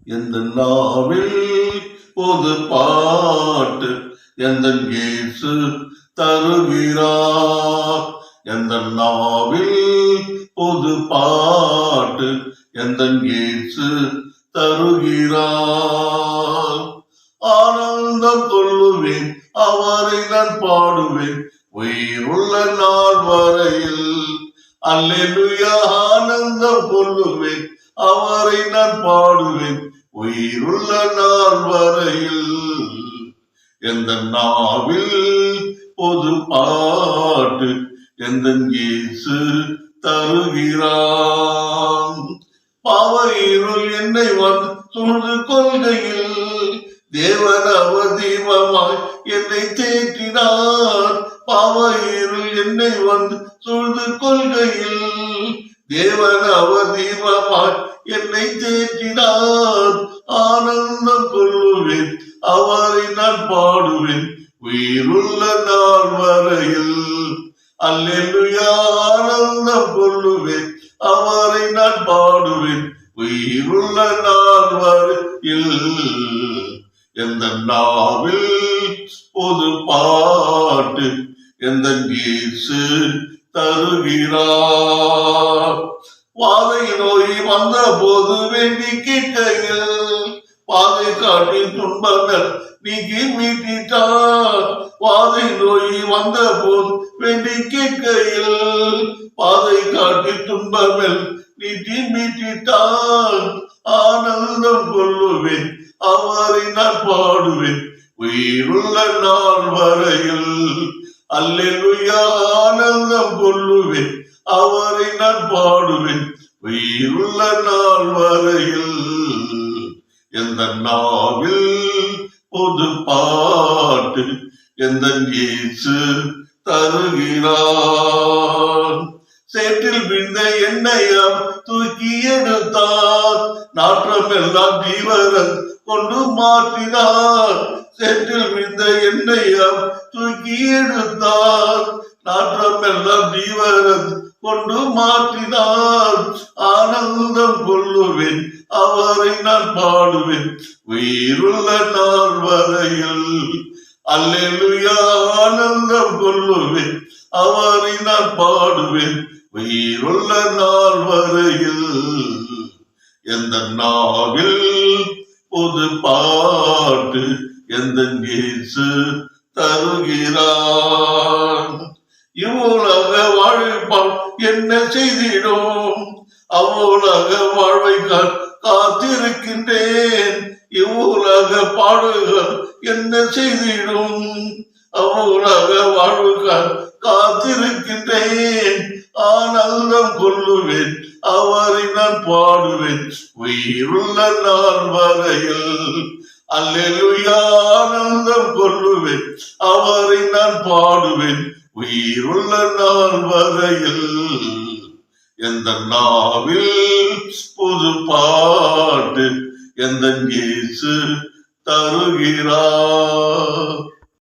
எந்த நாவில் பொது பாட்டு எந்த இயேசு தருகிறார். எந்த நாவில் பொது பாட்டு எந்த இயேசு தருகிறார். ஆனந்தம் கொள்ளுவேன், அவரை நான் பாடுவேன் உயிருள்ள நாள் வரையில். அல்லேலூயா. ஆனந்தம் கொள்ளுவேன், அவரை நான் பாடுவேன் உயிருள்ள நாள் வரையில். எந்த நாவில் பொது பாட்டு எந்த இயேசு தருகிறான். பாவ இருள் என்னை வந்து சூழ்ந்து கொள்கையில் தேவன் அவதீபமாய் என்னை தேற்றினார். பாவ இருள் என்னை வந்து சூழ்ந்து கொள்கையில் தேவன் அவதீபமாய் என்னை தேற்றினார். ஆனந்தம் கொள்ளுவேன், அவரை நான் பாடுவேன் உயிருள்ள நாள் வரையில். அல்லேலூயா. ஆனந்தம் கொள்ளுவேன், அவரை நான் பாடுவேன் உயிருள்ள நாள் வரையில். எந்த நாவில் பொது பாட்டு எந்த இயேசு தருகிறார். வாதை நோய் வந்த போது வேண்டி கேட்கையில் பாதை காட்டி துன்பங்கள் நீக்கி மீட்டிட்டார். வாதை நோய் வந்த போது வேண்டி கேட்கையில் பாதை காட்டி துன்பங்கள் நீட்டி மீட்டிட்டார். ஆனந்தம் கொள்ளுவேன், அவரை நான் பாடுவேன் உயிருள்ள நாள் வரையில். அல்லேலூயா. ஆனந்தம் கொள்ளுவேன், அவரை நான் பாடுவேன் உயிருள்ள நாள் வரையில். எந்த நாவில் பொது பாட்டு எந்த இயேசு தருகிறார். சேற்றில் விழுந்த எண்ணெயம் தூக்கி எடுத்தார், நாற்றம் எல்லாம் ஜீவரன் கொண்டு மாற்றினார். சேற்றில் விழுந்த எண்ணெயம் தூக்கி எடுத்தார், நாற்றம் எல்லாம் ஜீவரன் கொண்டு மாற்றினார். ஆனந்தம் கொள்ளுவேன், அவரை நான் பாடுவேன் உயிருள்ள நாள் வரையில். அல்லேலூயா. ஆனந்தம் கொள்ளுவேன், அவரை நான் பாடுவேன் உயிருள்ள நாள் வரையில். எந்த நாவில் பொது பாட்டு எந்த இயேசு தருகிறான். இவ்வுலக வாழ்வாள் என்ன செய்திடும், அவ்வுலக வாழ்வை காத்திருக்கின்றேன். இவ்வுலக பாடுகள் என்ன செய்திடும், அவ்வுலக வாழ்வுகள் காத்திருக்கின்றேன். ஆனந்தம் கொள்ளுவேன், அவரை நான் பாடுவேன் உயிருள்ள நாள் வரையில். அல்லேலூயா. ஆனந்தம் கொள்ளுவேன், அவரை நான் பாடுவேன் உயிருள்ள நாள் வரையில். எந்த நாவில் புது பாட்டு எந்த இயேசு தருகிறார்.